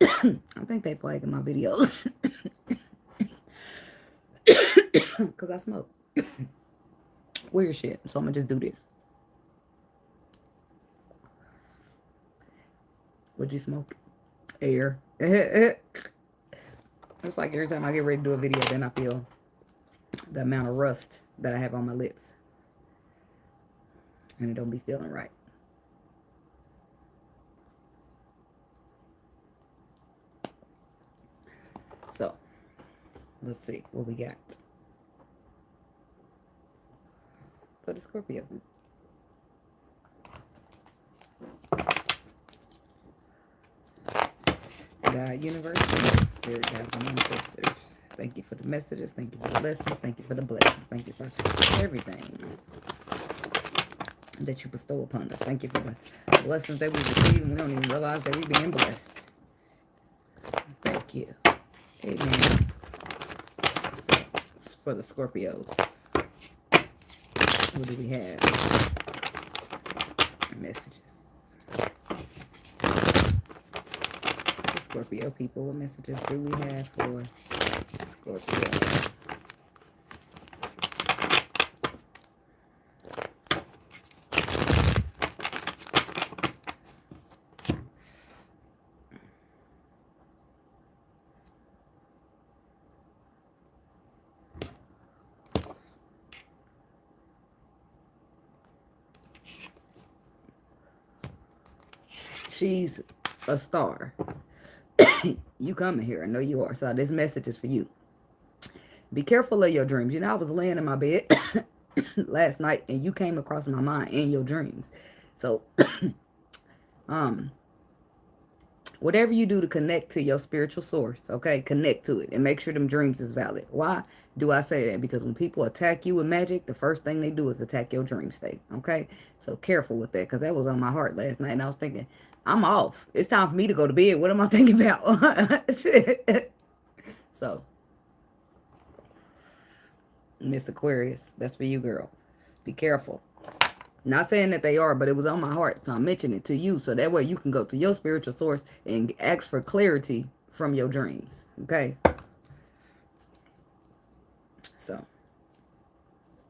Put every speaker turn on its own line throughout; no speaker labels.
I think they flagging my videos. Because I smoke. Weird shit. So I'm going to just do this. What'd you smoke? Air. It's like every time I get ready to do a video, then I feel the amount of rust that I have on my lips. And it don't be feeling right. So, let's see what we got. For the Scorpio. God, universe, spirit, guides, and ancestors. Thank you for the messages. Thank you for the lessons. Thank you for the blessings. Thank you for everything that you bestow upon us. Thank you for the blessings that we receive and we don't even realize that we're being blessed. Thank you. Amen. So, for the Scorpios, what do we have? Messages. Scorpio people, what messages do we have for Scorpio? She's a star. You coming here. I know you are. So this message is for you. Be careful of your dreams. You know, I was laying in my bed last night and you came across my mind in your dreams. So, whatever you do to connect to your spiritual source, okay, connect to it and make sure them dreams is valid. Why do I say that? Because when people attack you with magic, the first thing they do is attack your dream state, okay? So careful with that, because that was on my heart last night and I was thinking, I'm off. It's time for me to go to bed. What am I thinking about? Shit. So, Miss Aquarius, that's for you, girl. Be careful. Not saying that they are, but it was on my heart. So I'm mentioning it to you. So that way you can go to your spiritual source and ask for clarity from your dreams. Okay? So,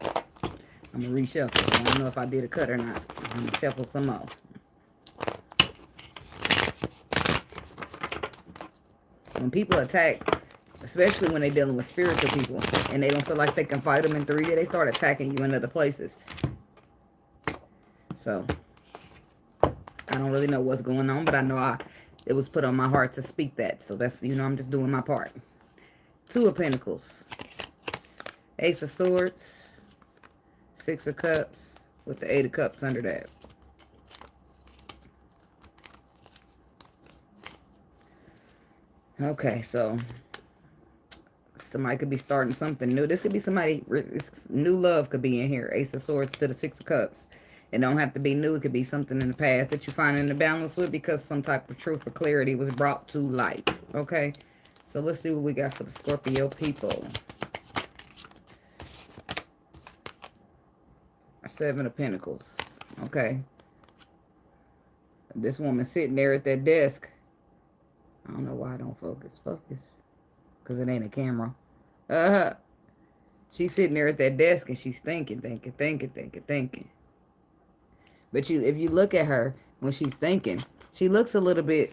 I'm going to reshuffle. I don't know if I did a cut or not. I'm going to shuffle some more. When people attack, especially when they're dealing with spiritual people, and they don't feel like they can fight them in 3D, they start attacking you in other places. So, I don't really know what's going on, but I know it was put on my heart to speak that. So that's, you know, I'm just doing my part. 2 of Pentacles. Ace of Swords. 6 of Cups with the 8 of Cups under that. Okay, so somebody could be starting something new. This could be somebody, new love could be in here. Ace of Swords to the 6 of Cups. It don't have to be new. It could be something in the past that you find in the balance with because some type of truth or clarity was brought to light. Okay, so let's see what we got for the Scorpio people. 7 of Pentacles. Okay. This woman sitting there at that desk. I don't know why I don't focus. Focus. Because it ain't a camera. She's sitting there at that desk and she's thinking. But if you look at her when she's thinking, she looks a little bit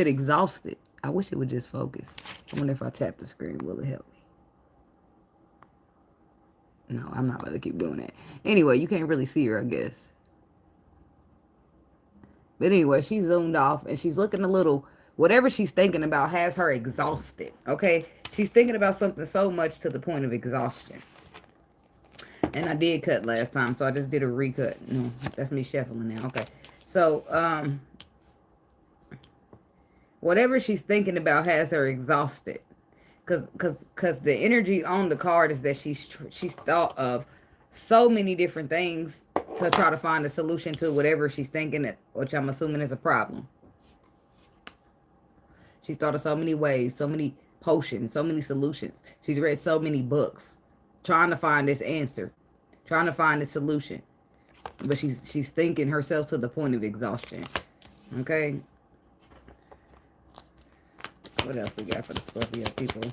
exhausted. I wish it would just focus. I wonder if I tap the screen, will it help me? No, I'm not going to keep doing that. Anyway, you can't really see her, I guess. But anyway, she zoomed off and she's looking a little, whatever she's thinking about has her exhausted, okay? She's thinking about something so much to the point of exhaustion. And I did cut last time, so I just did a recut. No, that's me shuffling now. Okay. So, whatever she's thinking about has her exhausted. Because the energy on the card is that she's thought of so many different things to try to find a solution to whatever she's thinking, which I'm assuming is a problem. She's thought of so many ways, so many potions, so many solutions. She's read so many books trying to find this answer, trying to find this solution. But she's thinking herself to the point of exhaustion. Okay. What else we got for the Scorpio people?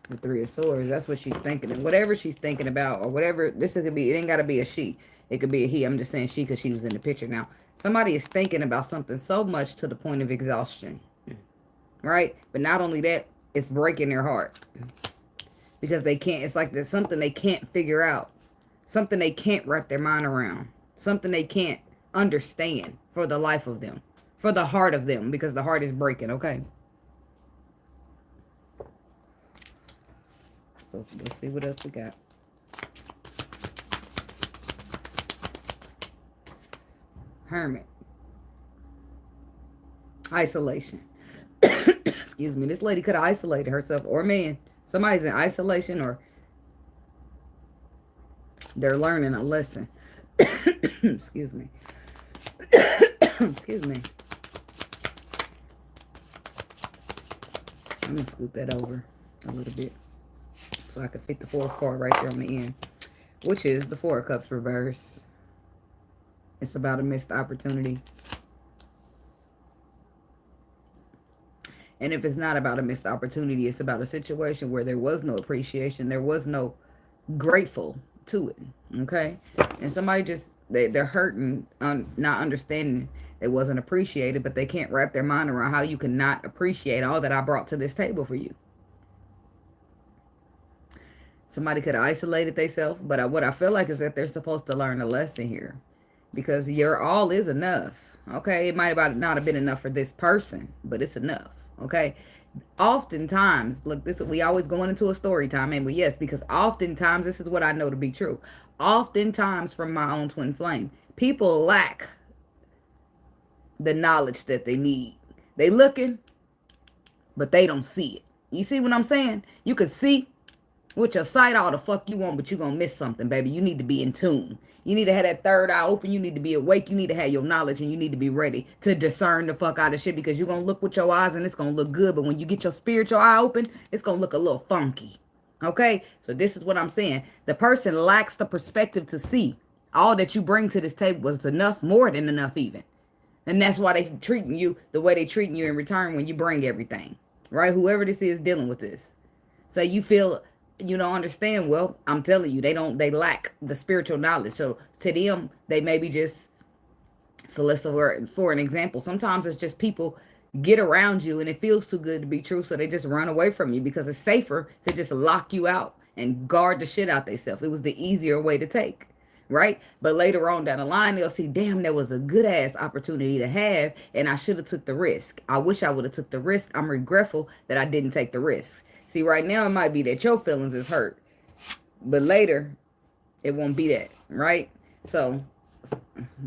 The Three of Swords. That's what she's thinking. And whatever she's thinking about, or whatever, this could be, it ain't got to be a she. It could be a he. I'm just saying she because she was in the picture now. Somebody is thinking about something so much to the point of exhaustion. Right? But not only that, it's breaking their heart. Because they can't, it's like there's something they can't figure out. Something they can't wrap their mind around. Something they can't understand for the life of them. For the heart of them. Because the heart is breaking, okay? So let's see what else we got. Hermit. Isolation. Excuse me. This lady could have isolated herself, or man. Somebody's in isolation, or they're learning a lesson. Excuse me. Excuse me. I'm going to scoot that over a little bit so I can fit the fourth card right there on the end, which is the Four of Cups reverse. It's about a missed opportunity. And if it's not about a missed opportunity, it's about a situation where there was no appreciation. There was no grateful to it. Okay? And somebody just, they're hurting, not understanding it wasn't appreciated, but they can't wrap their mind around how you can not appreciate all that I brought to this table for you. Somebody could have isolated themselves, but what I feel like is that they're supposed to learn a lesson here. Because your all is enough. Okay? It might not have been enough for this person, but it's enough. Okay? Oftentimes, look, we always going into a story time, and yes, because oftentimes, this is what I know to be true. Oftentimes, from my own twin flame, people lack the knowledge that they need. They looking, but they don't see it. You see what I'm saying? You can see with your sight all the fuck you want, but you're going to miss something, baby. You need to be in tune. You need to have that third eye open. You need to be awake. You need to have your knowledge, and you need to be ready to discern the fuck out of shit, because you're going to look with your eyes and it's going to look good. But when you get your spiritual eye open, it's going to look a little funky. Okay? So this is what I'm saying. The person lacks the perspective to see all that you bring to this table was enough, more than enough even. And that's why they treating you the way they treating you in return when you bring everything. Right? Whoever this is dealing with this. So you feel you don't understand. Well, I'm telling you, they lack the spiritual knowledge. So to them, they maybe just, so let's for an example, sometimes it's just people get around you and it feels too good to be true, so they just run away from you because it's safer to just lock you out and guard the shit out themselves. It was the easier way to take. Right? But later on down the line, they'll see, damn, there was a good ass opportunity to have, and I should have took the risk. I wish I would have took the risk. I'm regretful that I didn't take the risk. See, right now it might be that your feelings is hurt, but later it won't be that, right? So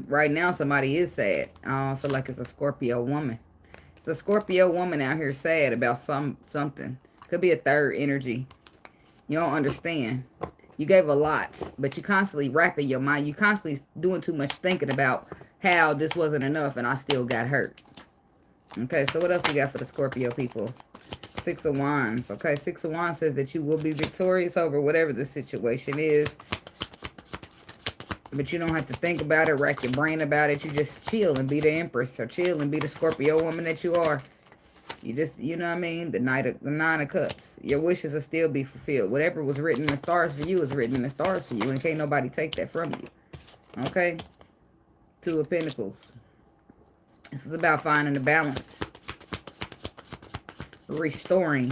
right now somebody is sad. I feel like it's a Scorpio woman. It's a Scorpio woman out here sad about something. Could be a third energy. You don't understand. You gave a lot, but you constantly wrapping your mind. You constantly doing too much thinking about how this wasn't enough and I still got hurt. Okay, so what else we got for the Scorpio people? Six of Wands. Okay, Six of Wands says that you will be victorious over whatever the situation is. But you don't have to think about it, rack your brain about it. You just chill and be the Empress, or chill and be the Scorpio woman that you are. You just, you know what I mean? The Nine of Cups. Your wishes will still be fulfilled. Whatever was written in the stars for you is written in the stars for you. And can't nobody take that from you. Okay? Two of Pentacles. This is about finding the balance. Restoring.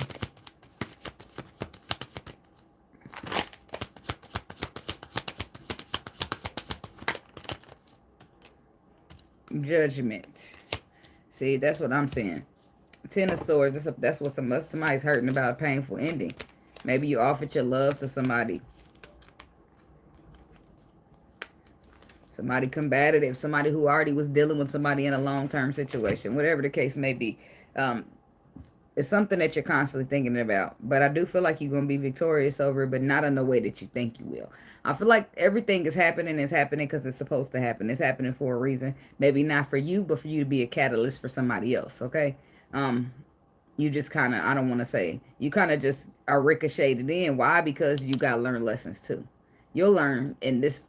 Judgment. See, that's what I'm saying. Ten of Swords. That's what somebody's hurting about, a painful ending. Maybe you offered your love to somebody. Somebody combative. Somebody who already was dealing with somebody in a long-term situation. Whatever the case may be. It's something that you're constantly thinking about. But I do feel like you're going to be victorious over it, but not in the way that you think you will. I feel like everything is happening because it's supposed to happen. It's happening for a reason. Maybe not for you, but for you to be a catalyst for somebody else, okay? You just kind of, I don't want to say, you kind of just are ricocheted in. Why? Because you got to learn lessons too. You'll learn in this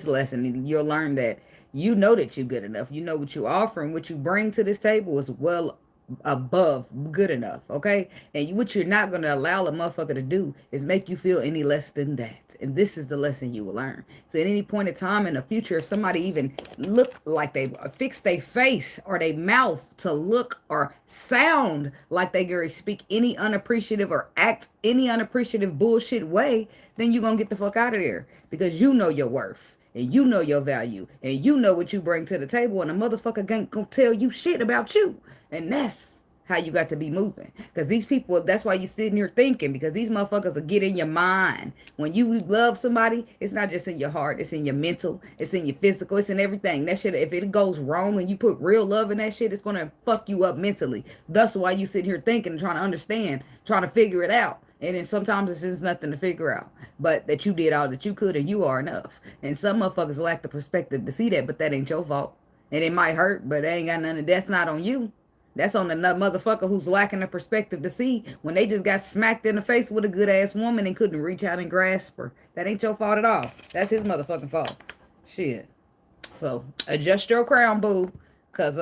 lesson, you'll learn that you know that you're good enough. You know what you offer and what you bring to this table is well above good enough, okay? And what you're not going to allow a motherfucker to do is make you feel any less than that. And this is the lesson you will learn. So at any point in time in the future, if somebody even look like they fix their face or their mouth to look or sound like they gonna speak any unappreciative or act any unappreciative bullshit way, then you're gonna get the fuck out of there because you know your worth. And you know your value. And you know what you bring to the table. And a motherfucker ain't gonna tell you shit about you. And that's how you got to be moving. Because these people, that's why you sitting here thinking. Because these motherfuckers will get in your mind. When you love somebody, it's not just in your heart. It's in your mental. It's in your physical. It's in everything. That shit, if it goes wrong and you put real love in that shit, it's going to fuck you up mentally. That's why you sitting here thinking and trying to understand, trying to figure it out. And then sometimes it's just nothing to figure out. But that you did all that you could and you are enough. And some motherfuckers lack the perspective to see that, but that ain't your fault. And it might hurt, but it ain't got nothing. That's not on you. That's on the motherfucker who's lacking the perspective to see when they just got smacked in the face with a good ass woman and couldn't reach out and grasp her. That ain't your fault at all. That's his motherfucking fault. Shit. So adjust your crown, boo. Cause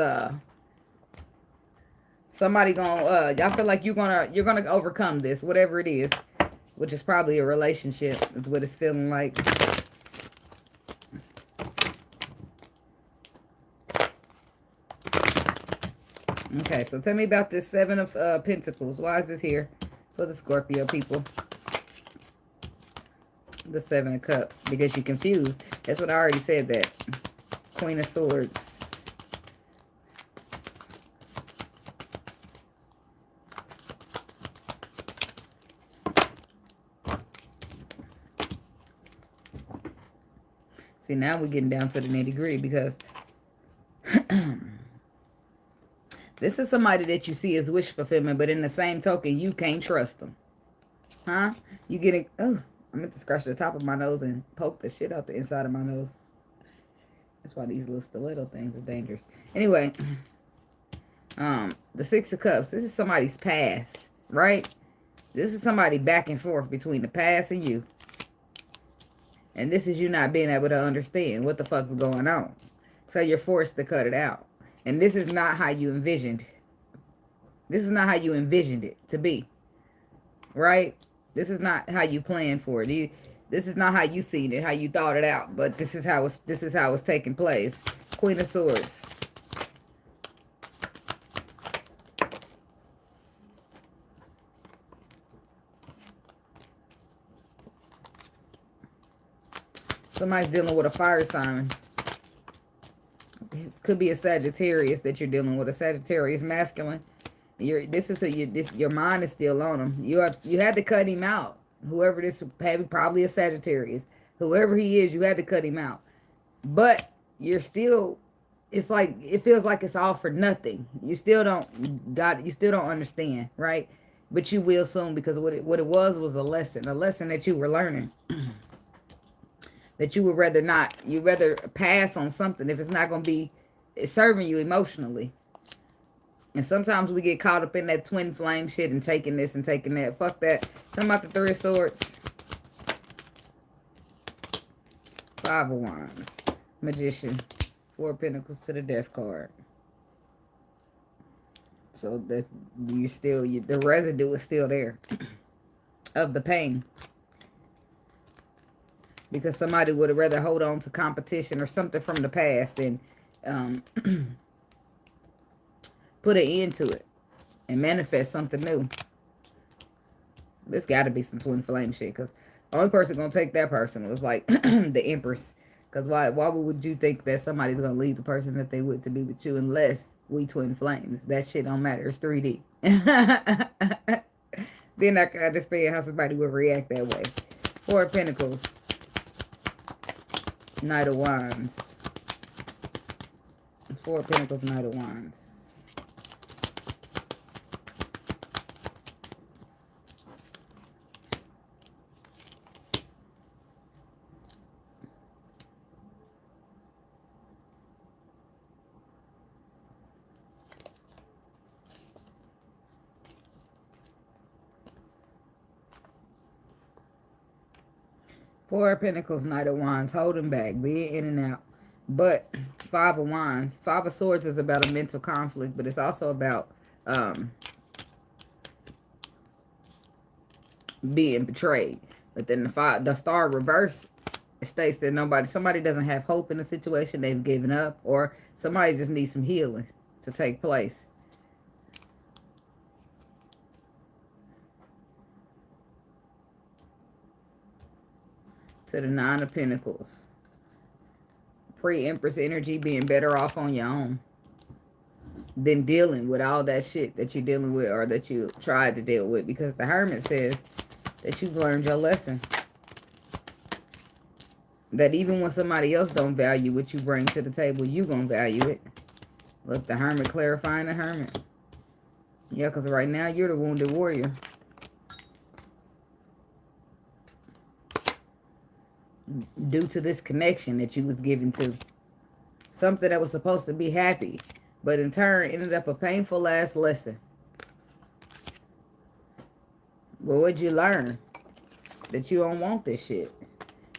somebody gonna y'all feel like you're gonna overcome this, whatever it is. Which is probably a relationship, is what it's feeling like. Okay, so tell me about this Seven of Pentacles. Why is this here for the Scorpio people? The Seven of Cups. Because you're confused. That's what I already said that. Queen of Swords. See, now we're getting down to the nitty-gritty because this is somebody that you see as wish fulfillment, but in the same token, you can't trust them. Huh? You getting... Oh, I meant to scratch the top of my nose and poke the shit out the inside of my nose. That's why these little stiletto things are dangerous. Anyway, the Six of Cups. This is somebody's past, right? This is somebody back and forth between the past and you. And this is you not being able to understand what the fuck's going on. So you're forced to cut it out. And this is not how you envisioned. This is not how you envisioned it to be. Right? This is not how you planned for it. This is not how you seen it, how you thought it out. But this is how it's taking place. Queen of Swords. Somebody's dealing with a fire sign. It could be a Sagittarius that you're dealing with. A Sagittarius masculine. Your mind is still on him. You had to cut him out. Whoever this, probably a Sagittarius. Whoever he is, you had to cut him out. But you're still, it's like, it feels like it's all for nothing. You still don't understand, right? But you will soon, because what it was a lesson that you were learning. That you would rather pass on something if it's not going to be serving you emotionally. And sometimes we get caught up in that twin flame shit and taking this and taking that. Fuck that. Tell me about the Three of Swords. Five of Wands. Magician. Four of Pentacles to the Death card. So that's, the residue is still there of the pain. Because somebody would have rather hold on to competition or something from the past than put an end to it and manifest something new. There's got to be some twin flame shit, because the only person going to take that person was like the Empress. Because why would you think that somebody's going to leave the person that they would to be with you unless we twin flames? That shit don't matter. It's 3D. Then I can understand how somebody would react that way. Four of Pentacles. Knight of Wands. Four of Pentacles, Knight of Wands. Four of Pentacles, Knight of Wands, holding back, being in and out. But Five of Wands, Five of Swords is about a mental conflict, but it's also about being betrayed. But then the Star reverse states that somebody doesn't have hope in the situation, they've given up, or somebody just needs some healing to take place. To the Nine of Pentacles. Pre-Empress energy, being better off on your own than dealing with all that shit that you're dealing with or that you tried to deal with. Because the Hermit says that you've learned your lesson. That even when somebody else don't value what you bring to the table, you gonna value it. Look, the Hermit clarifying the Hermit. Yeah, because right now you're the wounded warrior. Due to this connection that you was given to. Something that was supposed to be happy, but in turn ended up a painful ass lesson. Well, what'd you learn? That you don't want this shit.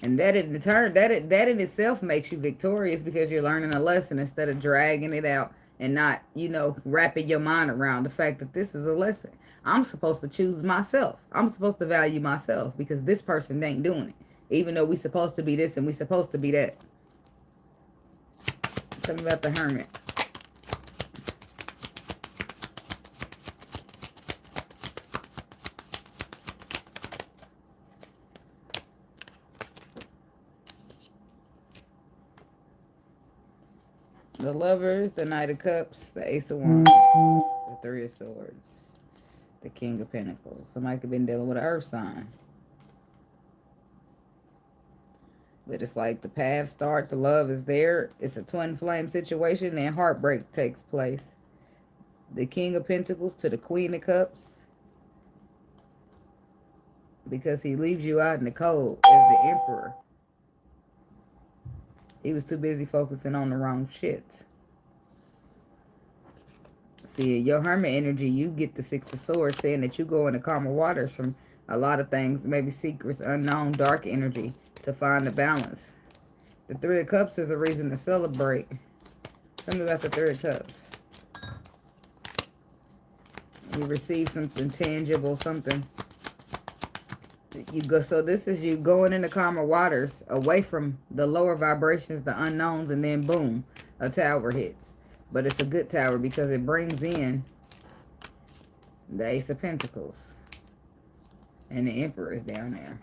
And that in turn, that in itself makes you victorious because you're learning a lesson instead of dragging it out and not, you know, wrapping your mind around the fact that this is a lesson. I'm supposed to choose myself. I'm supposed to value myself because this person ain't doing it. Even though we supposed to be this and we supposed to be that. Tell me about the Hermit. The Lovers, the Knight of Cups, the Ace of Wands, the Three of Swords, the King of Pentacles. Somebody could have been dealing with an earth sign. But it's like the path starts, love is there. It's a twin flame situation and heartbreak takes place. The King of Pentacles to the Queen of Cups. Because he leaves you out in the cold as the Emperor. He was too busy focusing on the wrong shit. See, your Hermit energy, you get the Six of Swords saying that you go into calmer waters from a lot of things, maybe secrets, unknown, dark energy to find the balance. The Three of Cups is a reason to celebrate. Tell me about the Three of Cups. You receive something tangible, something. You go. So this is you going into calmer waters, away from the lower vibrations, the unknowns, and then boom, a tower hits. But it's a good tower because it brings in the Ace of Pentacles. And the Emperor is down there.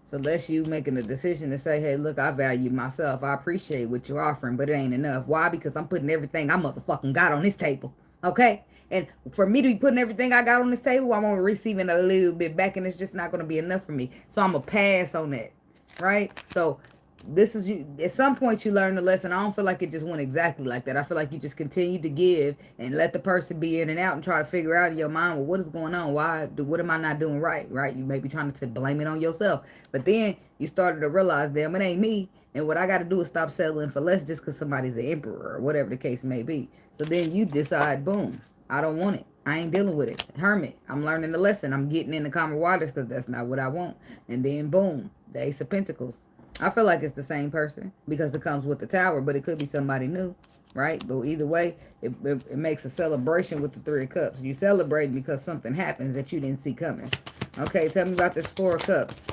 So unless you making a decision to say, hey, look, I value myself. I appreciate what you're offering, but it ain't enough. Why? Because I'm putting everything I motherfucking got on this table. Okay? And for me to be putting everything I got on this table, I'm only receiving a little bit back, and it's just not going to be enough for me. So I'm going to pass on that. Right? So this is you. At some point, you learn the lesson. I don't feel like it just went exactly like that. I feel like you just continue to give and let the person be in and out and try to figure out in your mind, well, what is going on? What am I not doing right? Right? You may be trying to blame it on yourself. But then you started to realize, damn, it ain't me. And what I got to do is stop settling for less just because somebody's the emperor or whatever the case may be. So then you decide, boom, I don't want it. I ain't dealing with it. Hermit, I'm learning the lesson. I'm getting in the calmer waters because that's not what I want. And then boom, the Ace of Pentacles. I feel like it's the same person because it comes with the tower, but it could be somebody new, right? But either way, it makes a celebration with the Three of Cups. You celebrate because something happens that you didn't see coming. Okay, tell me about this Four of Cups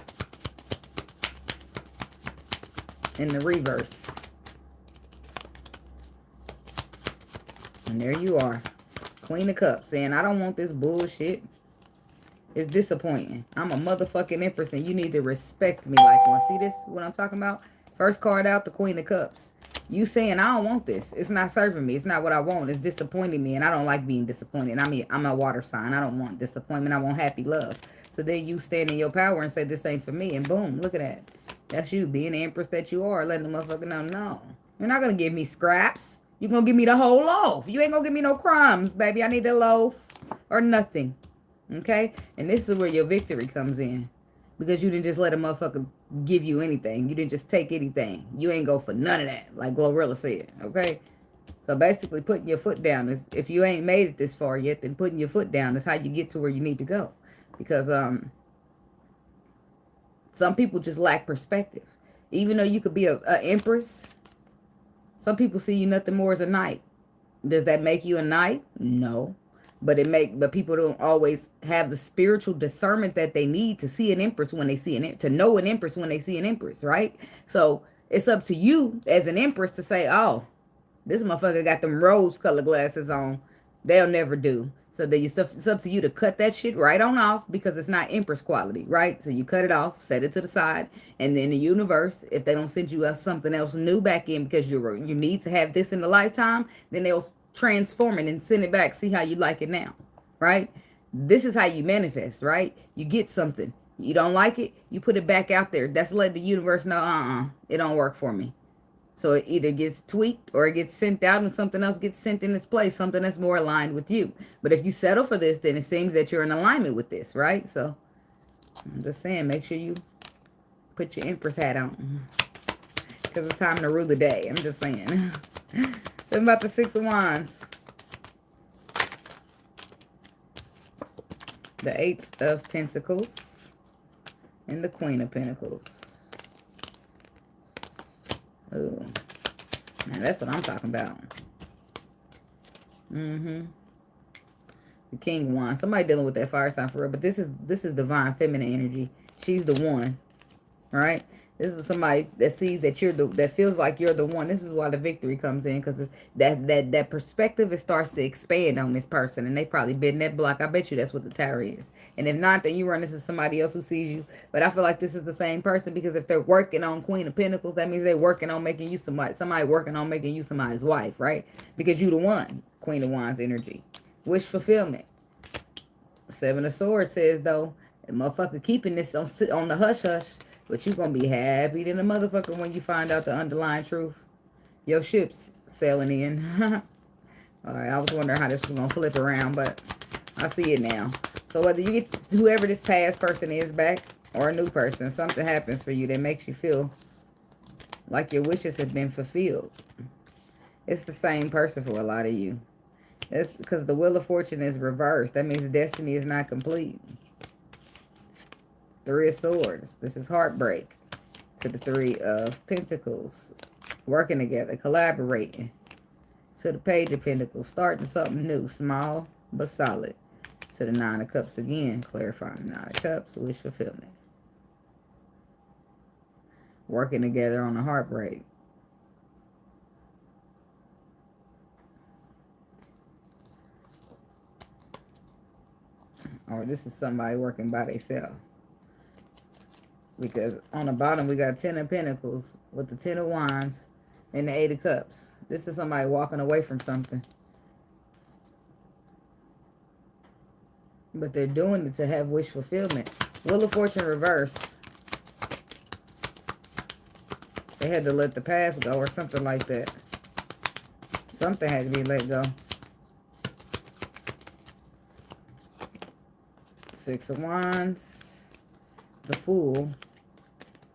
in the reverse. And there you are. Queen of Cups saying, I don't want this bullshit. It's disappointing. I'm a motherfucking empress and you need to respect me like one. See this? What I'm talking about? First card out, the Queen of Cups. You saying, I don't want this. It's not serving me. It's not what I want. It's disappointing me and I don't like being disappointed. I mean, I'm a water sign. I don't want disappointment. I want happy love. So then you stand in your power and say, this ain't for me. And boom, look at that. That's you being the empress that you are. Letting the motherfucker know, no. You're not going to give me scraps. You're going to give me the whole loaf. You ain't going to give me no crumbs, baby. I need the loaf or nothing. Okay? And this is where your victory comes in. Because you didn't just let a motherfucker give you anything. You didn't just take anything. You ain't go for none of that, like Glorilla said. Okay? So basically putting your foot down is, if you ain't made it this far yet, then putting your foot down is how you get to where you need to go. Because Some people just lack perspective. Even though you could be a empress, some people see you nothing more as a knight. Does that make you a knight? No. But people don't always have the spiritual discernment that they need to see an empress when they see to know an empress when they see an empress, right? So it's up to you as an empress to say, oh, this motherfucker got them rose colored glasses on. They'll never do. So then it's up to you to cut that shit right on off because it's not empress quality, right? So you cut it off, set it to the side, and then the universe, if they don't send you something else new back in because you need to have this in the lifetime, then they'll transform it and send it back. See how you like it now, right? This is how you manifest, right? You get something. You don't like it, you put it back out there. That's let the universe know, it don't work for me. So it either gets tweaked or it gets sent out and something else gets sent in its place, something that's more aligned with you. But if you settle for this, then it seems that you're in alignment with this, right? So I'm just saying, make sure you put your Empress hat on because it's time to rule the day. I'm just saying. So about the Six of Wands. The Eight of Pentacles and the Queen of Pentacles. Ooh. Now that's what I'm talking about. The King of Wands. Somebody dealing with that fire sign for real. But this is divine feminine energy. She's the one. Right? This is somebody that sees that that feels like you're the one. This is why the victory comes in, because that perspective, it starts to expand on this person, and they probably been that block. I bet you that's what the Tower is. And if not, then you run into somebody else who sees you. But I feel like this is the same person, because if they're working on Queen of Pentacles, that means they're working on making you somebody working on making you somebody's wife, right? Because you the one. Queen of Wands energy. Wish fulfillment. Seven of Swords says, though, the motherfucker keeping this on the hush-hush. But you're going to be happy than a motherfucker when you find out the underlying truth. Your ship's sailing in. All right, I was wondering how this was going to flip around, but I see it now. So whether you get whoever this past person is back or a new person, something happens for you that makes you feel like your wishes have been fulfilled. It's the same person for a lot of you. It's because the Wheel of Fortune is reversed. That means destiny is not complete. Three of Swords. This is heartbreak. To the Three of Pentacles. Working together. Collaborating. To the Page of Pentacles. Starting something new. Small but solid. To the Nine of Cups again. Clarifying. Nine of Cups. Wish fulfillment. Working together on a heartbreak. Or this is somebody working by themselves. Because on the bottom, we got 10 of Pentacles with the 10 of Wands and the 8 of Cups. This is somebody walking away from something. But they're doing it to have wish fulfillment. Wheel of Fortune reversed. They had to let the past go or something like that. Something had to be let go. Six of Wands. The Fool.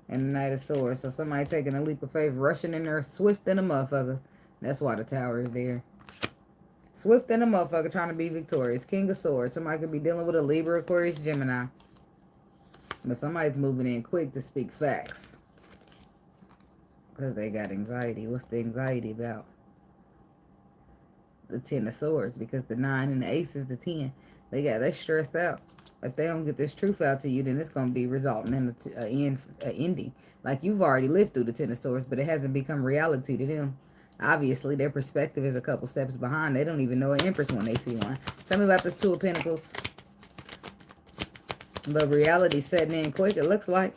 And the Knight of Swords. So somebody taking a leap of faith, rushing in there, swift than a motherfucker. That's why the Tower is there. Swift than a motherfucker, trying to be victorious. King of Swords. Somebody could be dealing with a Libra, Aquarius, Gemini. But somebody's moving in quick to speak facts. Because they got anxiety. What's the anxiety about? The 10 of Swords. Because the 9 and the Ace is the 10. They're stressed out. If they don't get this truth out to you, then it's going to be resulting in an ending. Like, you've already lived through the 10 of Swords, but it hasn't become reality to them. Obviously, their perspective is a couple steps behind. They don't even know an Empress when they see one. Tell me about this Two of Pentacles. But reality's setting in quick, it looks like.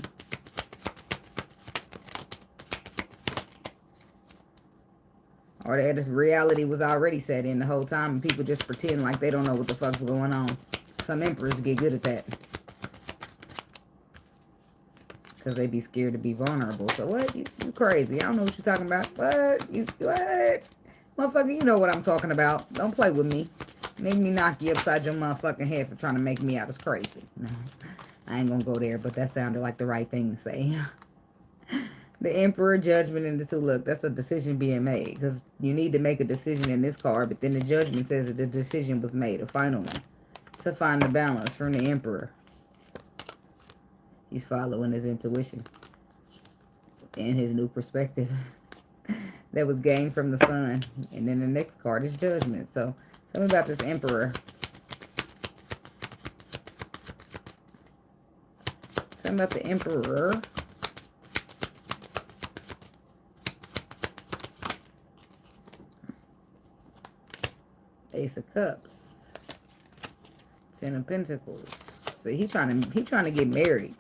Or that this reality was already set in the whole time, and people just pretend like they don't know what the fuck's going on. Some emperors get good at that. Because they be scared to be vulnerable. So what? You crazy. I don't know what you're talking about. What? What? Motherfucker, you know what I'm talking about. Don't play with me. Make me knock you upside your motherfucking head for trying to make me out as crazy. No, I ain't gonna go there, but that sounded like the right thing to say. The Emperor, Judgment, and the Two. Look, that's a decision being made. Because you need to make a decision in this card, but then the Judgment says that the decision was made, a final one. To find the balance from the Emperor. He's following his intuition and his new perspective that was gained from the sun. And then the next card is Judgment. So tell me about this Emperor. Tell me about the Emperor. Ace of Cups. Ten of Pentacles. See, he trying to get married.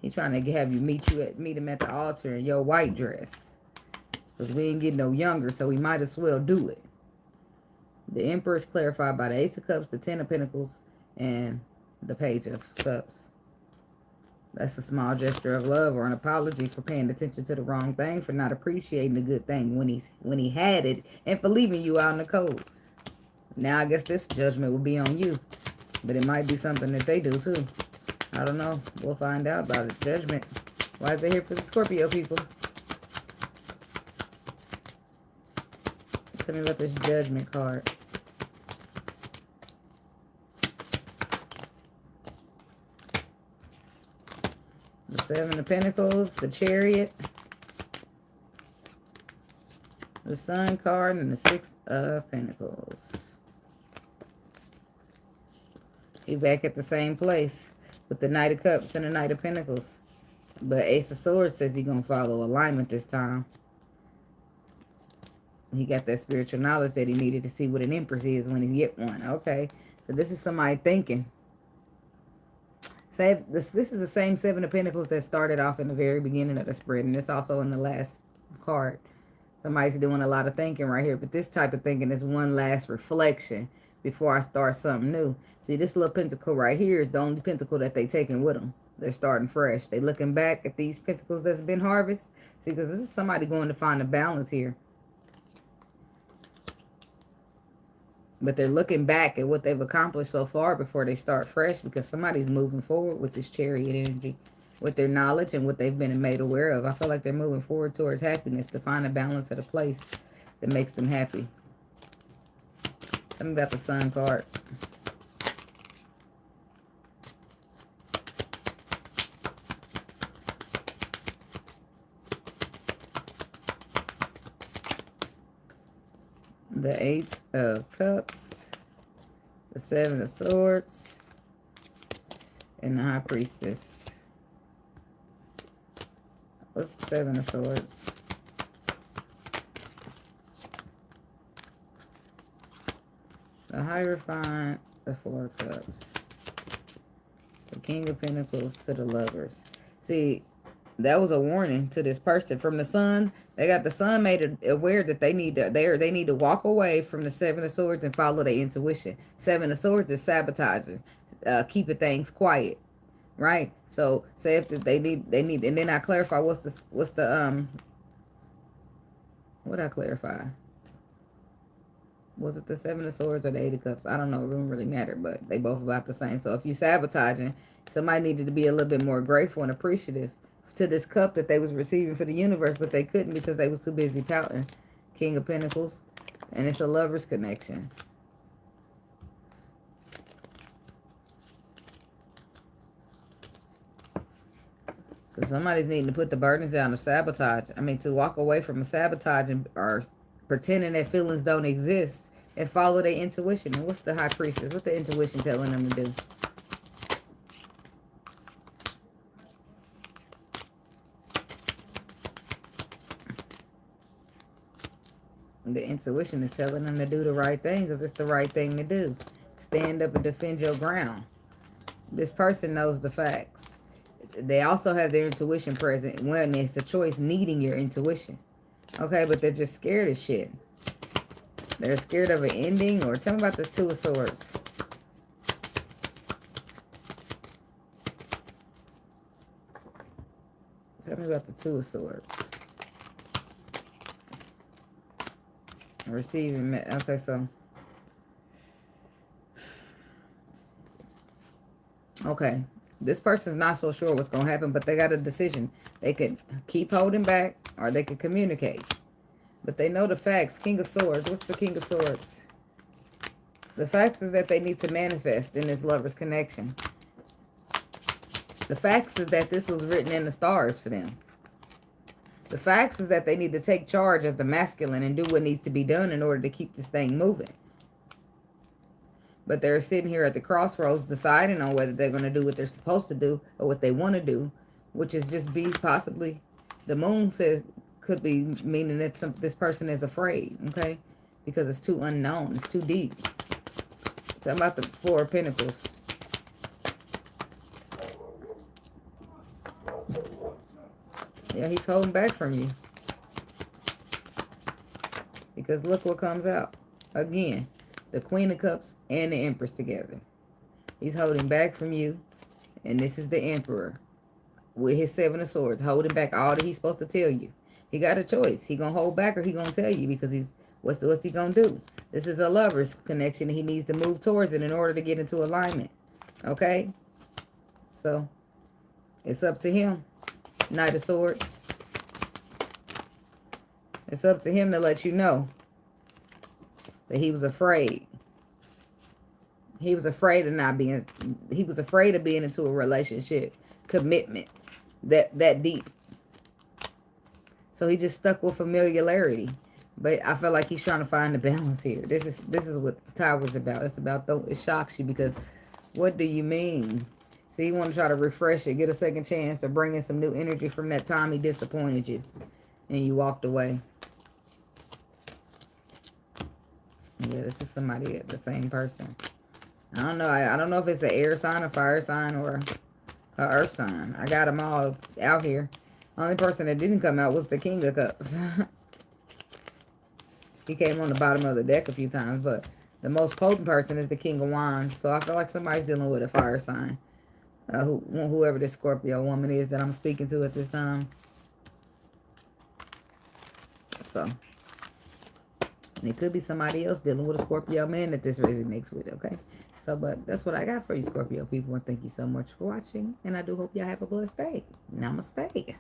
He's trying to have you meet him at the altar in your white dress. Because we ain't getting no younger, so we might as well do it. The Emperor is clarified by the Ace of Cups, the Ten of Pentacles, and the Page of Cups. That's a small gesture of love or an apology for paying attention to the wrong thing, for not appreciating the good thing when he had it, and for leaving you out in the cold. Now I guess this judgment will be on you. But it might be something that they do too. I don't know. We'll find out about it. Judgment. Why is it here for the Scorpio people? Tell me about this Judgment card. The Seven of Pentacles, the Chariot, the Sun card, and the Six of Pentacles. He back at the same place with the Knight of Cups and the Knight of Pentacles. But Ace of Swords says he's going to follow alignment this time. He got that spiritual knowledge that he needed to see what an Empress is when he get one. Okay. So this is somebody thinking. Say this is the same Seven of Pentacles that started off in the very beginning of the spread. And it's also in the last card. Somebody's doing a lot of thinking right here. But this type of thinking is one last reflection before I start something new. See, this little pentacle right here is the only pentacle that they taking with them. They're starting fresh. They looking back at these pentacles that's been harvested. See, because this is somebody going to find a balance here. But they're looking back at what they've accomplished so far before they start fresh, because somebody's moving forward with this Chariot energy, with their knowledge and what they've been made aware of. I feel like they're moving forward towards happiness, to find a balance at a place that makes them happy. Tell me about the Sun card. The Eight of Cups, the Seven of Swords, and the High Priestess. What's the Seven of Swords? The Hierophant, the Four of Cups, the King of Pentacles to the Lovers. See, that was a warning to this person from the Sun. They got the Sun made it aware that they need to walk away from the Seven of Swords and follow their intuition. Seven of Swords is sabotaging, keeping things quiet, right? So say if they need, and then I clarify what I clarify? Was it the Seven of Swords or the Eight of Cups? I don't know. It doesn't really matter, but they both about the same. So if you sabotaging, somebody needed to be a little bit more grateful and appreciative to this cup that they was receiving for the universe, but they couldn't because they was too busy pouting. King of Pentacles, and it's a lover's connection. So somebody's needing to put the burdens down of sabotage. I mean, to walk away from a sabotage or pretending that feelings don't exist and follow their intuition. And what's the High Priestess? What's the intuition telling them to do? The intuition is telling them to do the right thing because it's the right thing to do. Stand up and defend your ground. This person knows the facts. They also have their intuition present when it's a choice needing your intuition. Okay, but they're just scared of shit. They're scared of an ending. Or tell me about this Two of Swords. Tell me about the Two of Swords. Receiving. Okay, so. Okay. This person's not so sure what's going to happen, but they got a decision. They could keep holding back or they could communicate. But they know the facts. King of Swords. What's the King of Swords? The facts is that they need to manifest in this lover's connection. The facts is that this was written in the stars for them. The facts is that they need to take charge as the masculine and do what needs to be done in order to keep this thing moving. But they're sitting here at the crossroads deciding on whether they're going to do what they're supposed to do or what they want to do, which is just be possibly, the moon says, could be meaning that this person is afraid, okay? Because it's too unknown. It's too deep. It's about the Four of Pentacles. Yeah, he's holding back from you. Because look what comes out. Again, the Queen of Cups and the Empress together. He's holding back from you. And this is the Emperor. With his Seven of Swords. Holding back all that he's supposed to tell you. He got a choice. He gonna hold back or he gonna tell you. Because he's what's he gonna do? This is a lover's connection. He needs to move towards it in order to get into alignment. Okay? So, it's up to him. Knight of Swords. It's up to him to let you know that he was afraid. He was afraid of not being, he was afraid of being into a relationship, commitment, that deep. So he just stuck with familiarity. But I feel like he's trying to find the balance here. This is what the Tower is about. It's about, it shocks you because what do you mean? See, you want to try to refresh it, get a second chance, or bring in some new energy from that time he disappointed you and you walked away. Yeah, this is somebody, the same person. I don't know. I don't know if it's an air sign, a fire sign, or a earth sign. I got them all out here. Only person that didn't come out was the King of Cups. He came on the bottom of the deck a few times, but the most potent person is the King of Wands. So I feel like somebody's dealing with a fire sign. Whoever this Scorpio woman is that I'm speaking to at this time. So, and it could be somebody else dealing with a Scorpio man that this resonates with, okay? So, but that's what I got for you, Scorpio people. And thank you so much for watching. And I do hope y'all have a blessed day. Namaste.